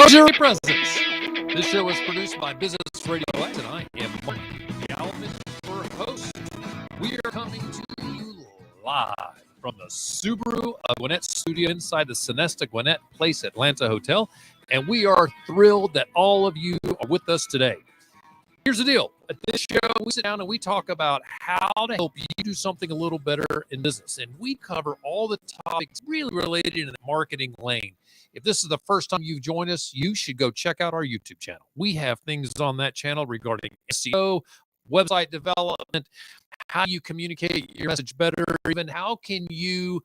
Luxury Presence. This show is produced by Business Radio X, and I am Mark Galvin, your host. We are coming to you live from the Subaru of Gwinnett studio inside the Sonesta Gwinnett Place Atlanta Hotel, and we are thrilled that all of you are with us today. Here's the deal. At this show, we sit down and we talk about how to help you do something a little better in business, and we cover all the topics really related in the marketing lane. If this is the first time you've joined us, you should go check out our YouTube channel. We have things on that channel regarding SEO, website development, how you communicate your message better, even how can you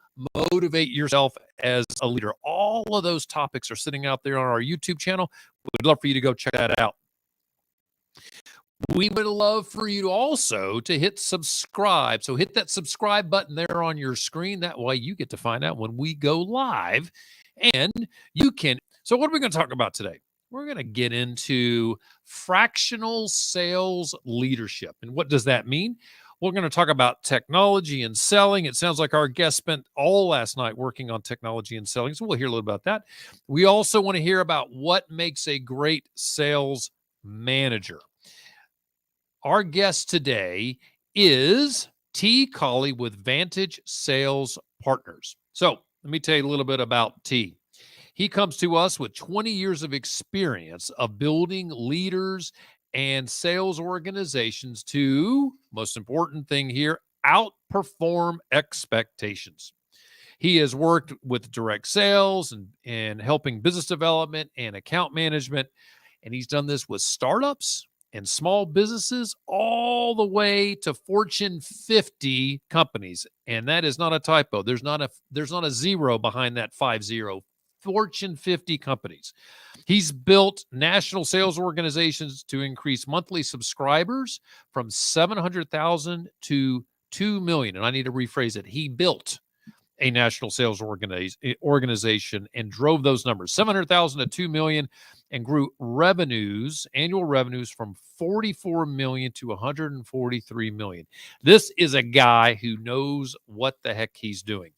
motivate yourself as a leader. All of those topics are sitting out there on our YouTube channel. We'd love for you to go check that out. We would love for you also to hit subscribe. So hit that subscribe button there on your screen. That way you get to find out when we go live. And you can. So what are we going to talk about today? We're going to get into fractional sales leadership. And what does that mean? We're going to talk about technology and selling. It sounds like our guest spent all last night working on technology and selling. So we'll hear a little about that. We also want to hear about what makes a great sales manager. Our guest today is T Collie with Vantage Sales Partners. So let me tell you a little bit about T. He comes to us with 20 years of experience of building leaders and sales organizations to, most important thing here, outperform expectations. He has worked with direct sales and helping business development and account management, and he's done this with startups and small businesses all the way to Fortune 50 companies. And that is not a typo. There's not a zero behind that 50. Fortune 50 companies. He's built national sales organizations to increase monthly subscribers from 700,000 to 2 million. And I need to rephrase it. He built a national sales organization and drove those numbers, 700,000 to 2 million, and grew annual revenues from 44 million to 143 million. This is a guy who knows what the heck he's doing.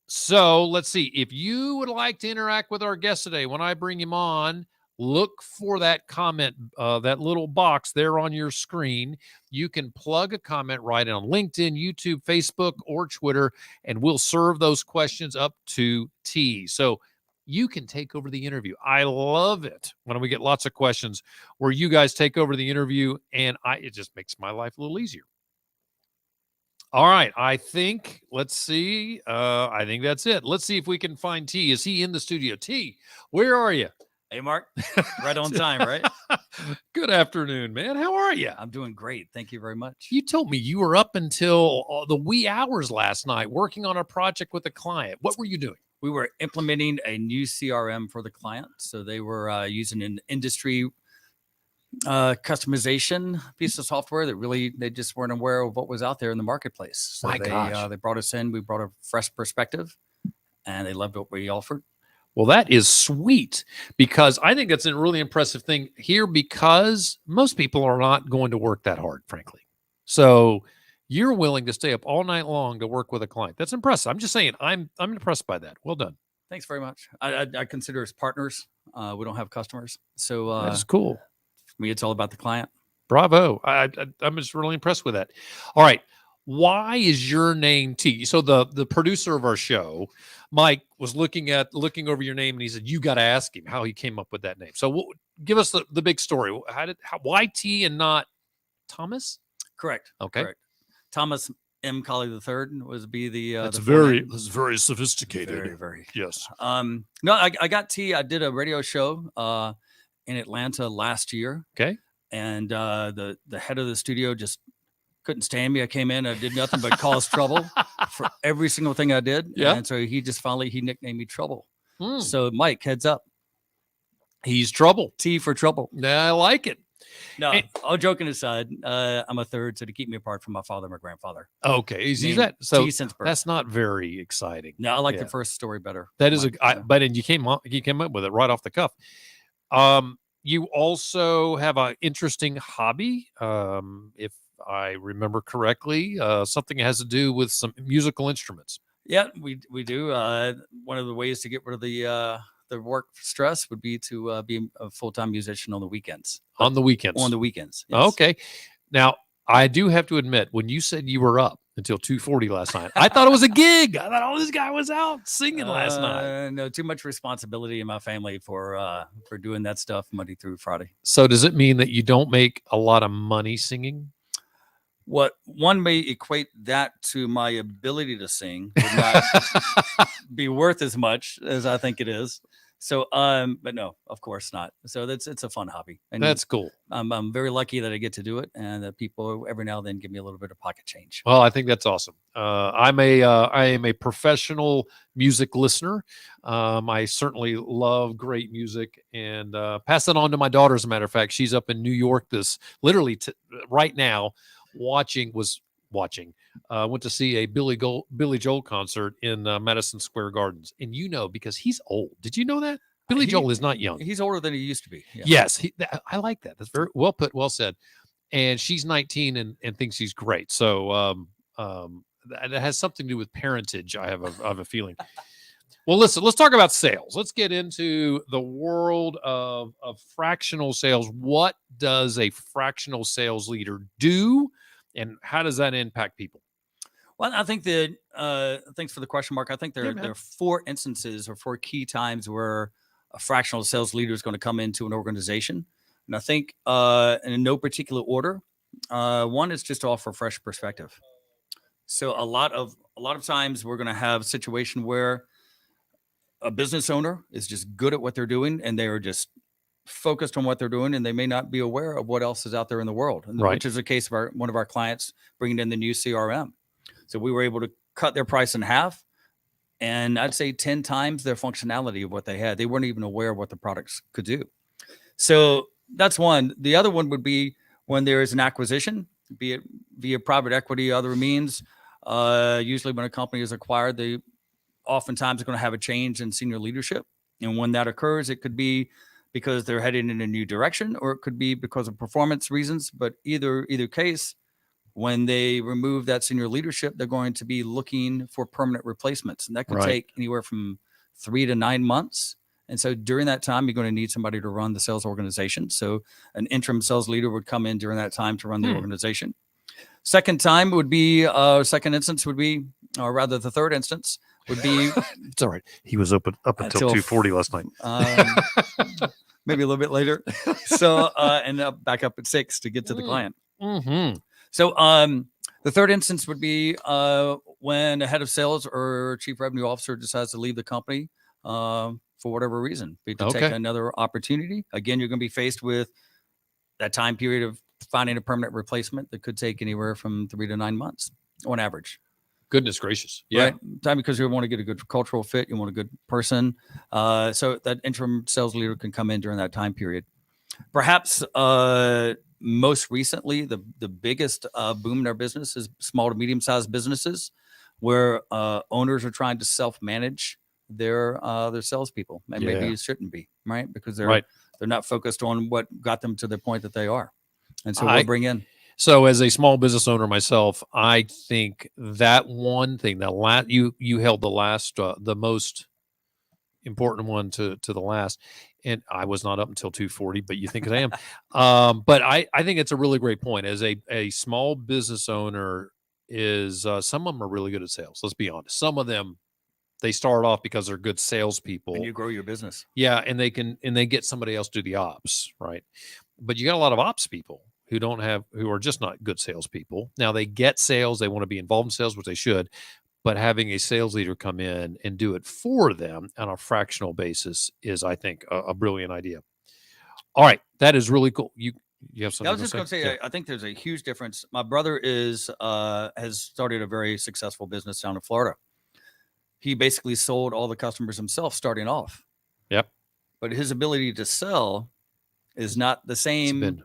So let's see. If you would like to interact with our guest today, when I bring him on, look for that comment, that little box there on your screen. You can plug a comment right in on LinkedIn, YouTube, Facebook, or Twitter, and we'll serve those questions up to T. So you can take over the interview. I love it when we get lots of questions where you guys take over the interview, and it just makes my life a little easier. All right. I think, let's see. I think that's it. Let's see if we can find T. Is he in the studio? T, where are you? Hey, Mark. Right on time, right? Good afternoon, man. How are you? I'm doing great. Thank you very much. You told me you were up until the wee hours last night working on a project with a client. What were you doing? We were implementing a new CRM for the client. So they were using an industry customization piece of software that they just weren't aware of what was out there in the marketplace. So they brought us in. We brought a fresh perspective, and they loved what we offered. Well, that is sweet, because I think that's a really impressive thing here, because most people are not going to work that hard, frankly. So you're willing to stay up all night long to work with a client. That's impressive. I'm just saying, I'm impressed by that. Well done. Thanks very much. I consider us partners. We don't have customers. So that's cool. For me, it's all about the client. Bravo. I'm just really impressed with that. All right. Why is your name T? So the producer of our show, Mike, was looking over your name, and he said, you got to ask him how he came up with that name. So give us the big story. Why T and not Thomas? Correct. Okay. Correct. Thomas M. Collie III was that's very sophisticated. Very, very. Yes. No, I got T. I did a radio show in Atlanta last year. Okay. And the head of the studio just couldn't stand me. I came in, I did nothing but cause trouble for every single thing I did. Yeah. And so he nicknamed me Trouble. So Mike, heads up. He's Trouble. T for Trouble. I like it. No, all joking aside, I'm a third, so to keep me apart from my father and my grandfather. Okay. So T since birth. That's not very exciting. No, I like the first story better. That is but you came up with it right off the cuff. You also have an interesting hobby, if I remember correctly, something that has to do with some musical instruments. Yeah, we do. One of the ways to get rid of the the work stress would be to be a full-time musician on the weekends. On the weekends. On the weekends. Yes. Okay. Now, I do have to admit, when you said you were up until 2:40 last night, I thought it was a gig. I thought, this guy was out singing last night. No, too much responsibility in my family for doing that stuff Monday through Friday. So does it mean that you don't make a lot of money singing? What one may equate that to my ability to sing would not be worth as much as I think it is. So, but no, of course not. So it's a fun hobby. And that's cool. I'm very lucky that I get to do it, and that people every now and then give me a little bit of pocket change. Well, I think that's awesome. I am a professional music listener. I certainly love great music, and pass it on to my daughter. As a matter of fact, she's up in New York right now, went to see a Billy Joel concert in Madison Square Gardens. And because he's old. Did you know that? Billy Joel is not young. He's older than he used to be. Yeah. Yes. I like that. That's very well put, well said. And she's 19 and thinks he's great. So that has something to do with parentage, I have a feeling. Well, listen, let's talk about sales. Let's get into the world of fractional sales. What does a fractional sales leader do? And how does that impact people? Well, I think that thanks for the question, Mark. I think there are 4 instances or 4 key times where a fractional sales leader is going to come into an organization. And I think in no particular order, one is just to offer a fresh perspective. So a lot of times we're going to have a situation where a business owner is just good at what they're doing, and they are just focused on what they're doing, and they may not be aware of what else is out there in the world, which is the case of one of our clients bringing in the new CRM. So we were able to cut their price in half, and I'd say 10 times their functionality of what they had. They weren't even aware of what the products could do. So that's one. The other one would be when there is an acquisition, be it via private equity, other means. Usually when a company is acquired, they oftentimes are going to have a change in senior leadership. And when that occurs, it could be because they're heading in a new direction, or it could be because of performance reasons. But either case, when they remove that senior leadership, they're going to be looking for permanent replacements. And that could take anywhere from 3 to 9 months. And so during that time, you're going to need somebody to run the sales organization. So an interim sales leader would come in during that time to run the organization. Second instance would be, or rather the third instance would be. It's all right. He was up until 2:40 last night. Maybe a little bit later. So, and back up at 6 to get to the client. Mm-hmm. So the third instance would be when a head of sales or chief revenue officer decides to leave the company for whatever reason, be to take another opportunity. Again, you're going to be faced with that time period of finding a permanent replacement that could take anywhere from 3 to 9 months on average. Goodness gracious. Yeah. Right? Time because you want to get a good cultural fit. You want a good person. So that interim sales leader can come in during that time period. Perhaps most recently, the biggest boom in our business is small to medium-sized businesses where owners are trying to self-manage their salespeople. And maybe you shouldn't be, right? Because they're not focused on what got them to the point that they are. And so we'll bring in. So as a small business owner myself, I think that one thing that you held the most important one to the last, and I was not up until 2:40, but you think I am. But I think it's a really great point. As a small business owner, is some of them are really good at sales. Let's be honest. Some of them, they start off because they're good salespeople. And you grow your business. Yeah, and they get somebody else to do the ops, right? But you got a lot of ops people who are just not good salespeople. Now they get sales, they want to be involved in sales, which they should, but having a sales leader come in and do it for them on a fractional basis is, I think, a brilliant idea. All right, that is really cool. You have something? I was just going to say, I think there's a huge difference. My brother has started a very successful business down in Florida. He basically sold all the customers himself starting off. Yep. But his ability to sell is not the same.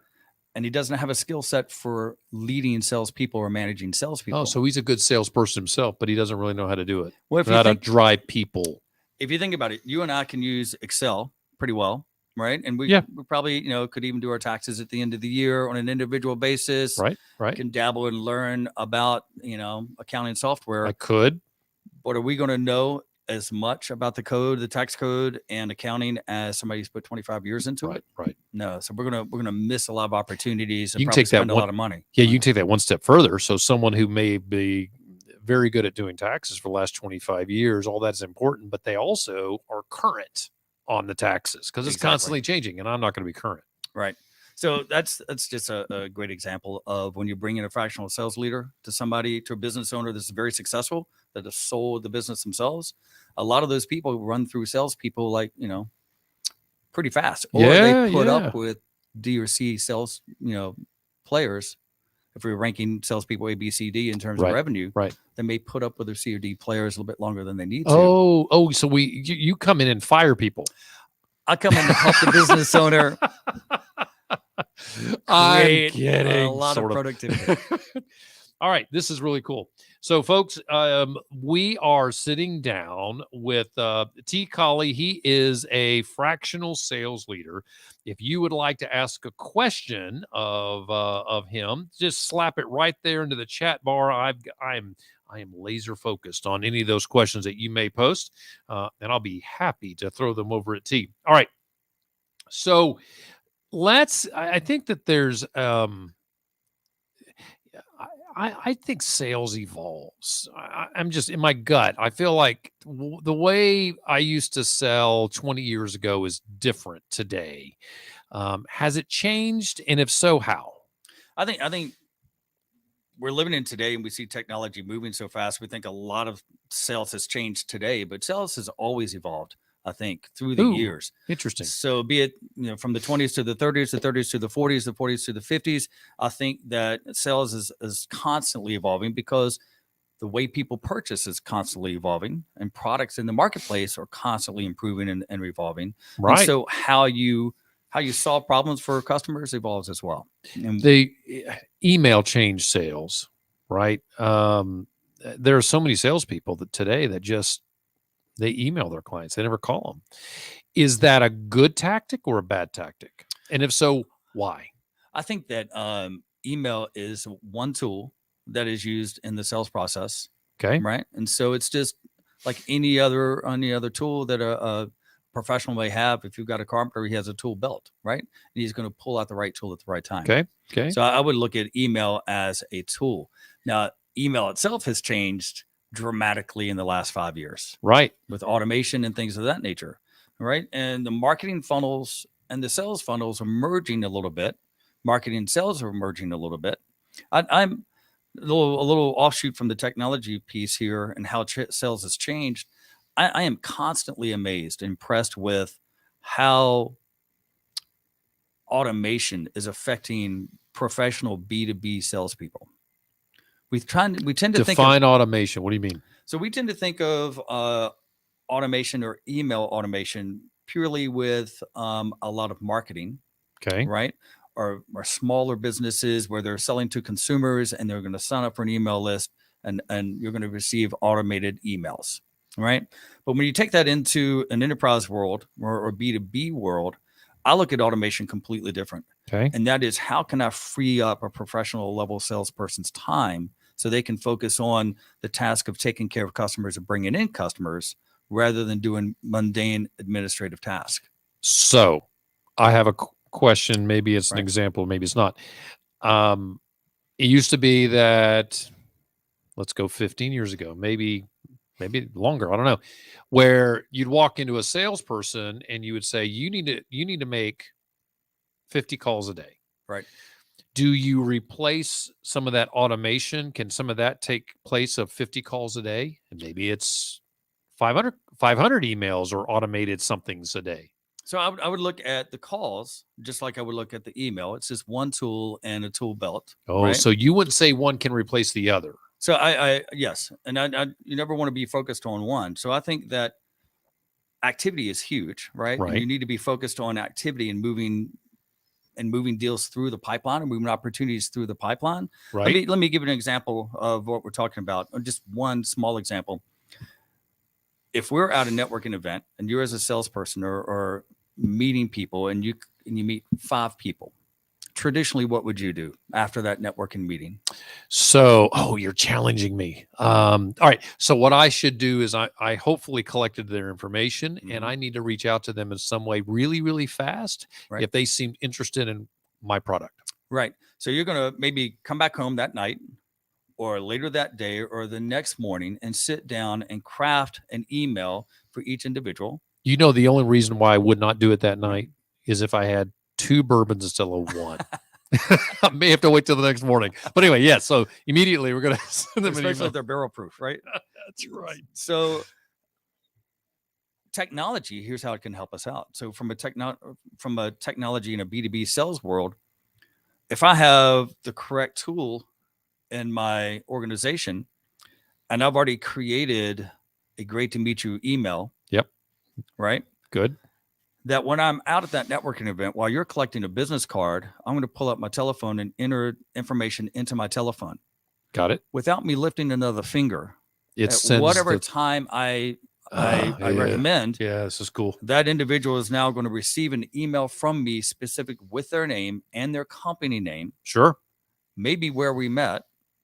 And he doesn't have a skill set for leading salespeople or managing salespeople. Oh, so he's a good salesperson himself, but he doesn't really know how to do it. Well, how to drive people. If you think about it, you and I can use Excel pretty well, right? And we probably, could even do our taxes at the end of the year on an individual basis. Right. Can dabble and learn about, accounting software. I could. But are we going to know as much about the code, the tax code and accounting as somebody who's put 25 years into it. Right. No. So we're gonna miss a lot of opportunities and You can probably take that spend a lot of money. Yeah, you can take that one step further. So someone who may be very good at doing taxes for the last 25 years, all that's important, but they also are current on the taxes because it's constantly changing, and I'm not going to be current. Right. So that's just a great example of when you bring in a fractional sales leader to somebody, to a business owner that's very successful, that has sold the business themselves. A lot of those people run through salespeople like, pretty fast, or they put up with D or C sales, players. If we're ranking salespeople A, B, C, D in terms of revenue, they may put up with their C or D players a little bit longer than they need to. So you come in and fire people. I come in to help the business owner. I'm kidding. A lot of productivity. All right, this is really cool. So, folks, we are sitting down with T Collie. He is a fractional sales leader. If you would like to ask a question of him, just slap it right there into the chat bar. I am laser focused on any of those questions that you may post, and I'll be happy to throw them over at T. All right. So I think that there's I think sales evolves. I'm just in my gut. I feel like the way I used to sell 20 years ago is different today. Has it changed? And if so, how? I think we're living in today, and we see technology moving so fast. We think a lot of sales has changed today, but sales has always evolved, I think, through the years. Interesting. So be it, from the 20s to the 30s, the 30s to the 40s, the 40s to the 50s, I think that sales is constantly evolving because the way people purchase is constantly evolving, and products in the marketplace are constantly improving and evolving. Right. And so how you solve problems for customers evolves as well. And the email changed sales, right? There are so many salespeople today that just they email their clients. They never call them. Is that a good tactic or a bad tactic? And if so, why? I think that email is one tool that is used in the sales process. Okay. Right. And so it's just like any other tool that a professional may have. If you've got a carpenter, he has a tool belt, right? And he's going to pull out the right tool at the right time. Okay. So I would look at email as a tool. Now, email itself has changed dramatically in the last 5 years. Right. With automation and things of that nature. Right. And the marketing funnels and the sales funnels are merging a little bit. Marketing and sales are merging a little bit. I'm a little offshoot from the technology piece here and how sales has changed. I am constantly amazed, impressed with how automation is affecting professional B2B salespeople. We tend to define automation. What do you mean? So we tend to think of automation or email automation purely with a lot of marketing. Okay. Right. Or smaller businesses where they're selling to consumers and they're going to sign up for an email list and you're going to receive automated emails. Right. But when you take that into an enterprise world or B2B world, I look at automation completely different. Okay. And that is, how can I free up a professional level salesperson's time so they can focus on the task of taking care of customers and bringing in customers rather than doing mundane administrative tasks. So I have a question. Maybe it's an example, maybe it's not. It used to be that, let's go 15 years ago, maybe longer, I don't know, where you'd walk into a salesperson and you would say, you need to make 50 calls a day. Right. Do you replace some of that automation? Can some of that take place of 50 calls a day? And maybe it's 500 emails or automated somethings a day. So I would look at the calls just like I would look at the email. It's just one tool and a tool belt. Oh, right? So you wouldn't say one can replace the other. So yes. And you never want to be focused on one. So I think that activity is huge, right? And you need to be focused on activity and moving deals through the pipeline and moving opportunities through the pipeline. Right. Let me give you an example of what we're talking about. Just one small example. If we're at a networking event and you're as a salesperson or meeting people and you meet 5 people, traditionally, what would you do after that networking meeting? So, you're challenging me. All right. So what I should do is I hopefully collected their information and I need to reach out to them in some way really, really fast Right. if they seem interested in my product. Right. So you're going to maybe come back home that night or later that day or the next morning and sit down and craft an email for each individual. You know, the only reason why I would not do it that night is if I had 2 bourbons instead of 1. I may have to wait till the next morning. But anyway, yeah. So immediately we're going to send them an Especially email. if they're barrel proof, right? That's right. So technology, here's how it can help us out. So from a technology in a B2B sales world, if I have the correct tool in my organization and I've already created a great to meet you email. Yep. Right. Good. That when I'm out at that networking event, while you're collecting a business card, I'm going to pull up my telephone and enter information into my telephone. Got it. Without me lifting another finger. It's whatever time I recommend. Yeah, this is cool. That individual is now going to receive an email from me specific with their name and their company name. Sure. Maybe where we met.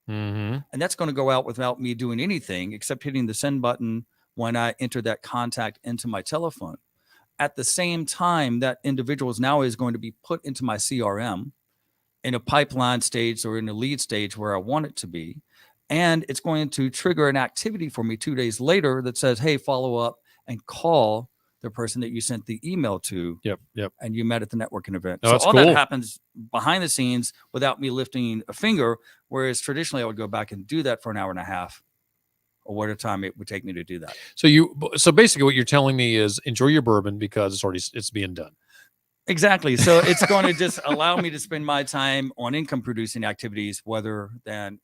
And that's going to go out without me doing anything except hitting the send button when I enter that contact into my telephone. At the same time, that individual is going to be put into my CRM in a pipeline stage or in a lead stage where I want it to be. And it's going to trigger an activity for me 2 days later that says, hey, follow up and call the person that you sent the email to. Yep. And you met at the networking event. Oh, so all cool. that happens behind the scenes without me lifting a finger. Whereas traditionally I would go back and do that for an hour and a half or whatever time it would take me to do that. So basically what you're telling me is enjoy your bourbon because it's being done. Exactly. So it's going to just allow me to spend my time on income producing activities rather than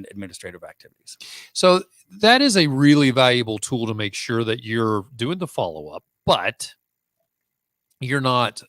administrative activities. So that is a really valuable tool to make sure that you're doing the follow-up, but you're not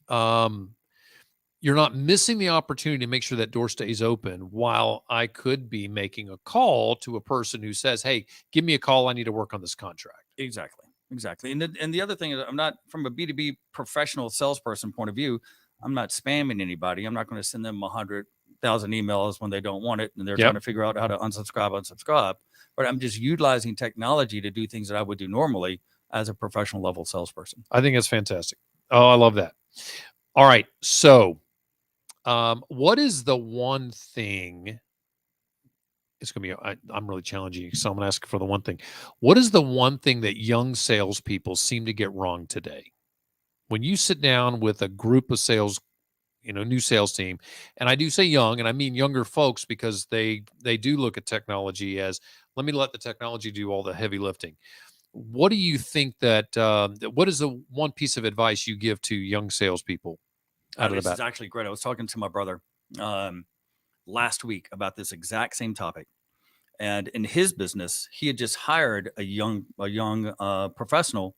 missing the opportunity to make sure that door stays open while I could be making a call to a person who says, hey, give me a call. I need to work on this contract. Exactly. And the other thing is I'm not, from a B2B professional salesperson point of view, I'm not spamming anybody. I'm not going to send them 100,000 emails when they don't want it and they're trying to figure out how to unsubscribe. But I'm just utilizing technology to do things that I would do normally as a professional level salesperson. I think that's fantastic. Oh, I love that. All right. So what is the one thing? It's going to be, I'm really challenging you. So I'm going to ask for the one thing. What is the one thing that young salespeople seem to get wrong today? When you sit down with a group of sales, new sales team, and I do say young, and I mean younger folks because they do look at technology as, let the technology do all the heavy lifting. What do you think what is the one piece of advice you give to young salespeople out of the bat? This is actually great. I was talking to my brother last week about this exact same topic. And in his business, he had just hired a young professional,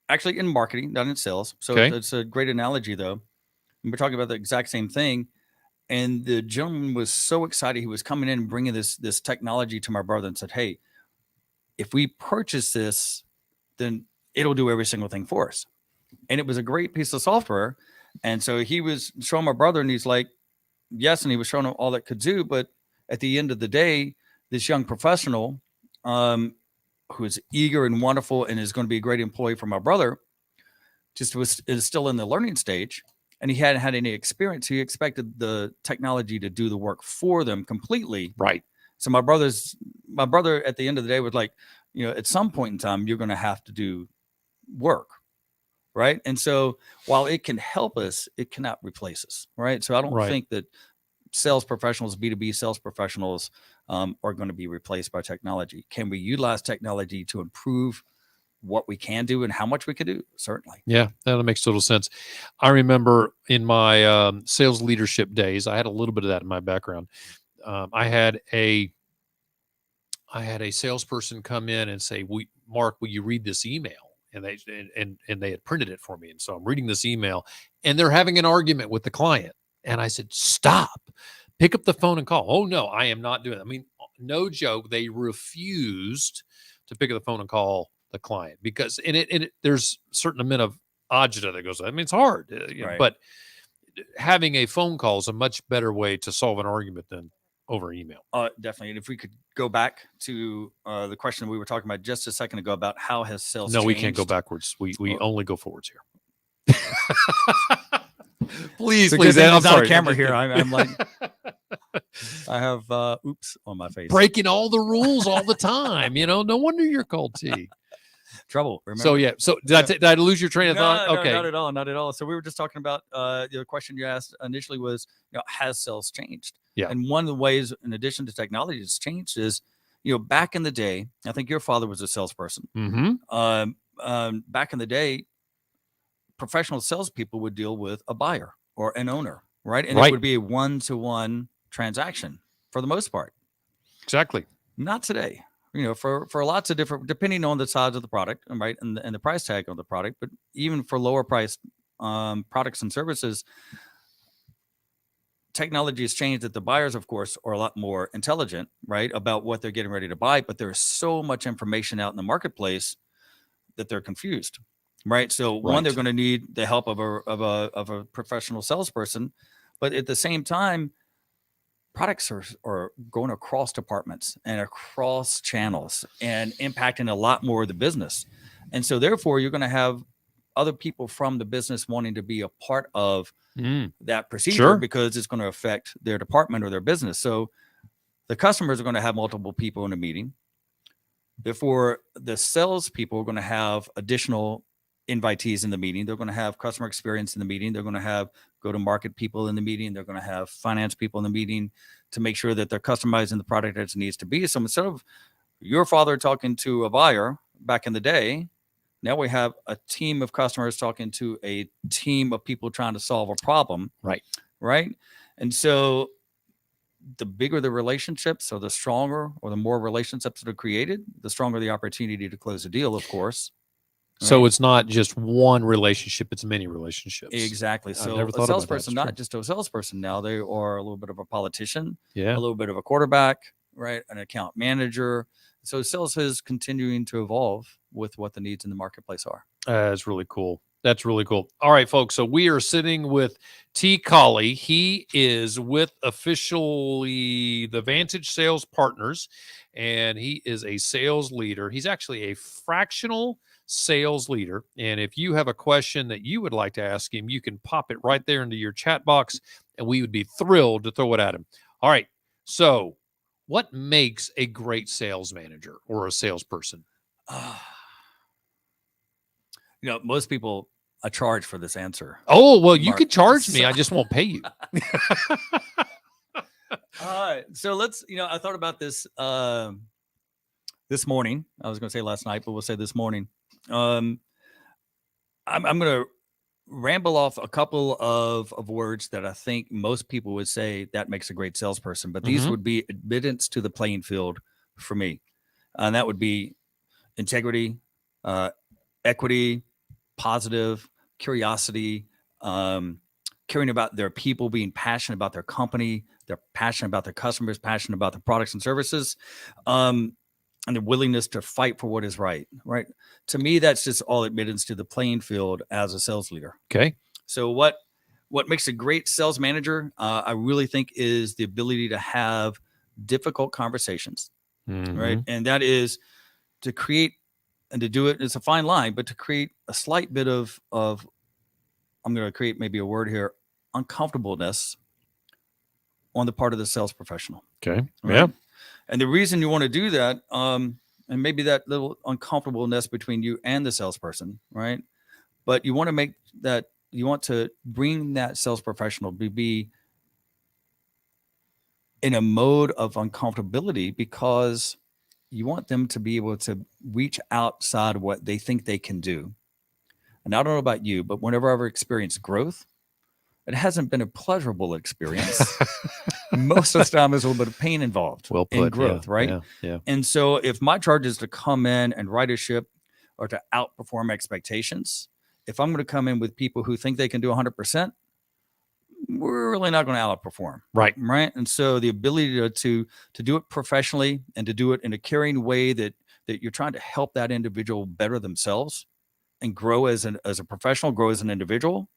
actually in marketing, not in sales. So it's a great analogy, though. And we're talking about the exact same thing. And the gentleman was so excited. He was coming in and bringing this technology to my brother and said, hey, if we purchase this, then it'll do every single thing for us. And it was a great piece of software. And so he was showing my brother and he's like, yes. And he was showing him all that could do. But at the end of the day, this young professional who is eager and wonderful and is going to be a great employee for my brother is still in the learning stage. And he hadn't had any experience. He expected the technology to do the work for them completely. Right. So my brother at the end of the day was like, at some point in time, you're going to have to do work. Right. And so while it can help us, it cannot replace us. Right. So I don't think that sales professionals, B2B sales professionals are going to be replaced by technology. Can we utilize technology to improve what we can do and how much we can do? Certainly. Yeah, that makes total sense. I remember in my sales leadership days, I had a little bit of that in my background. I had a salesperson come in and say, Mark, will you read this email? And they had printed it for me. And so I'm reading this email and they're having an argument with the client. And I said, stop, pick up the phone and call. Oh no, I am not doing that. I mean, no joke. They refused to pick up the phone and call the client because there's a certain amount of agita that goes on. I mean, it's hard, but having a phone call is a much better way to solve an argument than over email. Definitely. And if we could go back to the question we were talking about just a second ago about how has sales changed? We can't go backwards. We only go forwards here. please. I'm not a camera here. I'm like, I have oops on my face. Breaking all the rules all the time. No wonder you're called T. Trouble. Remember? So yeah. So did I lose your train of thought? No, Okay. not at all. Not at all. So we were just talking about the question you asked initially was, has sales changed? Yeah. And one of the ways, in addition to technology, that's changed is, back in the day, I think your father was a salesperson. Mm-hmm. Back in the day, professional salespeople would deal with a buyer or an owner, right? And it would be a one-to-one transaction for the most part. Exactly. Not today. For lots of different, depending on the size of the product, right, and the price tag of the product, but even for lower priced products and services, technology has changed that the buyers, of course, are a lot more intelligent, right, about what they're getting ready to buy. But there's so much information out in the marketplace that they're confused, right? So one, they're going to need the help of a professional salesperson, but at the same time, products are going across departments and across channels and impacting a lot more of the business. And so therefore, you're going to have other people from the business wanting to be a part of that procedure because it's going to affect their department or their business. So the customers are going to have multiple people in a meeting. Therefore, the salespeople are going to have additional invitees in the meeting. They're going to have customer experience in the meeting. They're going to have go-to-market people in the meeting. They're going to have finance people in the meeting to make sure that they're customizing the product as it needs to be. So instead of your father talking to a buyer back in the day, now we have a team of customers talking to a team of people trying to solve a problem. Right. And so the bigger the relationships, or the stronger or the more relationships that are created, the stronger the opportunity to close a deal, of course. So it's not just one relationship, it's many relationships. Exactly. So a salesperson, not just a salesperson now, they are a little bit of a politician, a little bit of a quarterback, right? An account manager. So sales is continuing to evolve with what the needs in the marketplace are. That's really cool. That's really cool. All right, folks. So we are sitting with T Collie. He is with officially the Vantage Sales Partners, and he is a sales leader. He's actually a fractional sales leader. And if you have a question that you would like to ask him, you can pop it right there into your chat box, and we would be thrilled to throw it at him. All right. So what makes a great sales manager or a salesperson? Most people charge for this answer. Oh, well, you could charge me. I just won't pay you. All right. So let's, I thought about this this morning. I was going to say last night, but we'll say this morning. I'm going to ramble off a couple of words that I think most people would say that makes a great salesperson, but these would be admittance to the playing field for me. And that would be integrity, equity, positive, curiosity, caring about their people, being passionate about their company, they're passionate about their customers, passionate about their products and services, and the willingness to fight for what is right. To me, that's just all admittance to the playing field as a sales leader. Okay. So what makes a great sales manager, I really think, is the ability to have difficult conversations, right? And that is to create and to do it. It's a fine line, but to create a slight bit of I'm going to create maybe a word here, uncomfortableness on the part of the sales professional. Okay. Right? Yeah. And the reason you want to do that, and maybe that little uncomfortableness between you and the salesperson, right? But you want to make that, you want to bring that sales professional to be in a mode of uncomfortability, because you want them to be able to reach outside what they think they can do. And I don't know about you, but whenever I've experienced growth, it hasn't been a pleasurable experience. Most of the time, there's a little bit of pain involved in growth, right? Yeah. And so if my charge is to come in and right a ship or to outperform expectations, if I'm going to come in with people who think they can do 100%, we're really not going to outperform. Right. And so the ability to do it professionally and to do it in a caring way that you're trying to help that individual better themselves and grow as a professional, grow as an individual,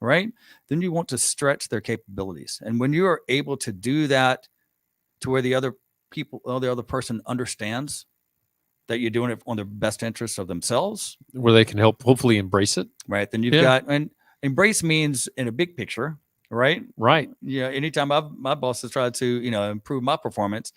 right? Then you want to stretch their capabilities. And when you are able to do that to where the other person understands that you're doing it on the best interest of themselves, where they can help hopefully embrace it. Right. Then you've got, and embrace means in a big picture, right? Right. Yeah. Anytime my boss has tried to, improve my performance,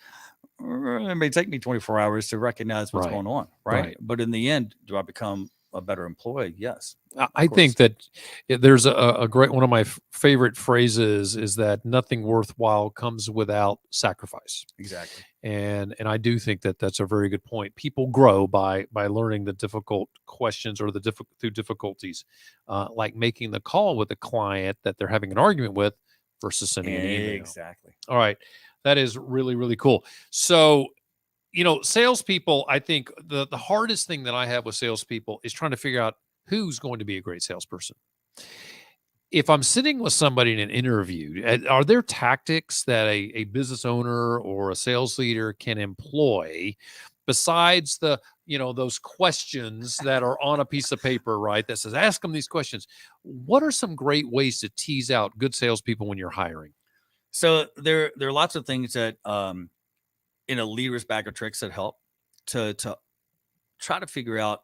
it may take me 24 hours to recognize what's going on. Right. But in the end, do I become a better employee? Yes. I think that there's a great, one of my favorite phrases is that nothing worthwhile comes without sacrifice. Exactly. And I do think that that's a very good point. People grow by learning the difficult questions or through difficulties, like making the call with a client that they're having an argument with versus sending an email. Exactly. All right. That is really, really cool. So, salespeople, I think the hardest thing that I have with salespeople is trying to figure out who's going to be a great salesperson. If I'm sitting with somebody in an interview, are there tactics that a business owner or a sales leader can employ besides those questions that are on a piece of paper, right? That says, ask them these questions. What are some great ways to tease out good salespeople when you're hiring? So there are lots of things that, in a leader's bag of tricks that help to try to figure out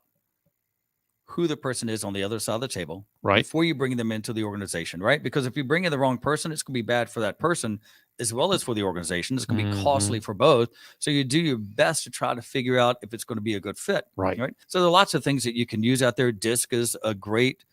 who the person is on the other side of the table, right, before you bring them into the organization, right? Because if you bring in the wrong person, it's going to be bad for that person as well as for the organization. It's going to be costly for both. So you do your best to try to figure out if it's going to be a good fit. Right. So there are lots of things that you can use out there. DISC is a great,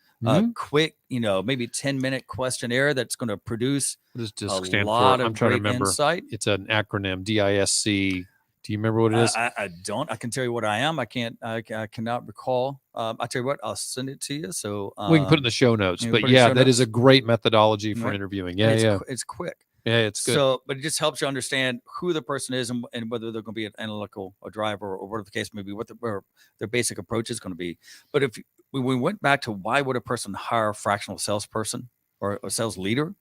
quick, maybe 10-minute questionnaire that's going to produce what does DISC a stand lot for? of I'm trying to great remember. Insight. It's an acronym, DISC. Do you remember what it is? I don't. I can tell you what I am. I can't. I cannot recall. I tell you what. I'll send it to you. So we can put it in the show notes. But yeah, that is a great methodology for interviewing. Yeah, it's quick. Yeah, it's good. So, but it just helps you understand who the person is and whether they're going to be an analytical or driver or whatever the case may be, what their basic approach is going to be. But if we went back to why would a person hire a fractional salesperson or a sales leader,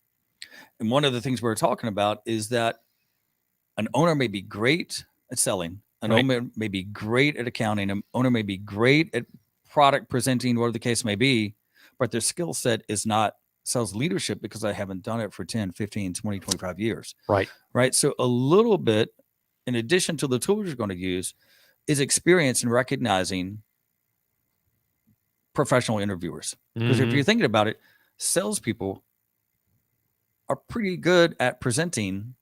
and one of the things we were talking about is that an owner may be great at selling. An owner may be great at accounting. An owner may be great at product presenting, whatever the case may be, but their skill set is not sales leadership because I haven't done it for 10, 15, 20, 25 years. Right. So a little bit, in addition to the tools you're going to use, is experience in recognizing professional interviewers. Because if you're thinking about it, salespeople are pretty good at presenting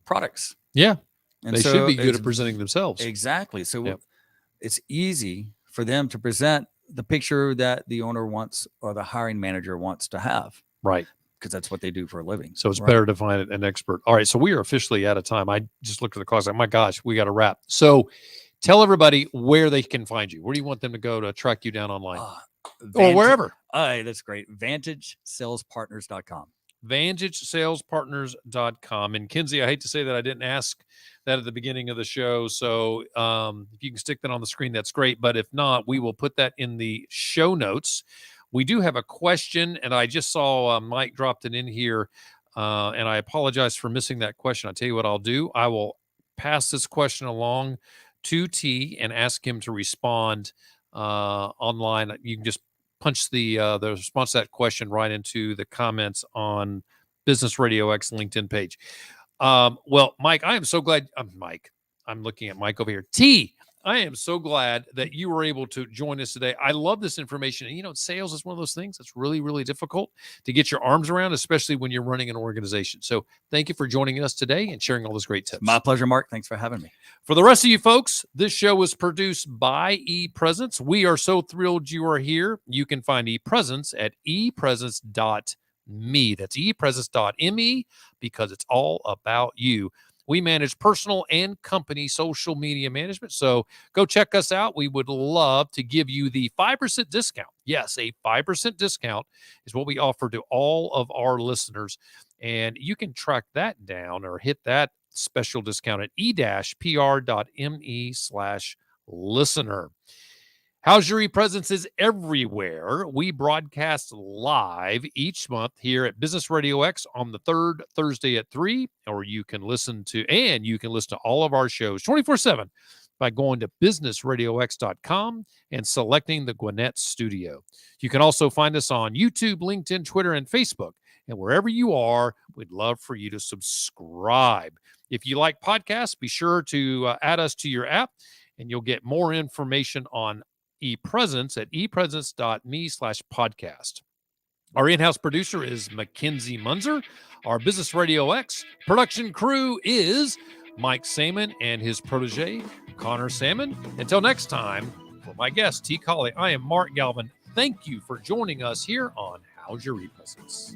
products. Yeah. And they should be good at presenting themselves. Exactly. So it's easy for them to present the picture that the owner wants or the hiring manager wants to have. Right. Because that's what they do for a living. So it's better to find an expert. All right. So we are officially out of time. I just looked at the clock. Like, my gosh, we got to wrap. So tell everybody where they can find you. Where do you want them to go to track you down online? Or wherever. That's great. VantageSalesPartners.com. VantageSalesPartners.com. And Kinsey, I hate to say that I didn't ask that at the beginning of the show. So if you can stick that on the screen, that's great. But if not, we will put that in the show notes. We do have a question, and I just saw Mike dropped it in here, and I apologize for missing that question. I'll tell you what I'll do. I will pass this question along to T and ask him to respond online. You can just punch the response to that question right into the comments on Business Radio X LinkedIn page. Well, Mike, I am so glad. Mike, I'm looking at Mike over here. T, I am so glad that you were able to join us today. I love this information. And, sales is one of those things that's really, really difficult to get your arms around, especially when you're running an organization. So thank you for joining us today and sharing all those great tips. My pleasure, Mark. Thanks for having me. For the rest of you folks, this show was produced by ePresence. We are so thrilled you are here. You can find ePresence at epresence.me. That's epresence.me, because it's all about you. We manage personal and company social media management. So go check us out. We would love to give you the 5% discount. Yes, a 5% discount is what we offer to all of our listeners. And you can track that down or hit that special discount at e-pr.me/listener. How's Your ePresence is everywhere. We broadcast live each month here at Business Radio X on the third Thursday at 3, or you can listen to all of our shows 24/7 by going to businessradiox.com and selecting the Gwinnett Studio. You can also find us on YouTube, LinkedIn, Twitter, and Facebook. And wherever you are, we'd love for you to subscribe. If you like podcasts, be sure to add us to your app, and you'll get more information on ePresence at epresence.me/podcast. Our in-house producer is Mackenzie Munzer. Our Business Radio X production crew is Mike Saman and his protege, Connor Salmon. Until next time, for my guest, T Collie, I am Mark Galvin. Thank you for joining us here on How's Your ePresence?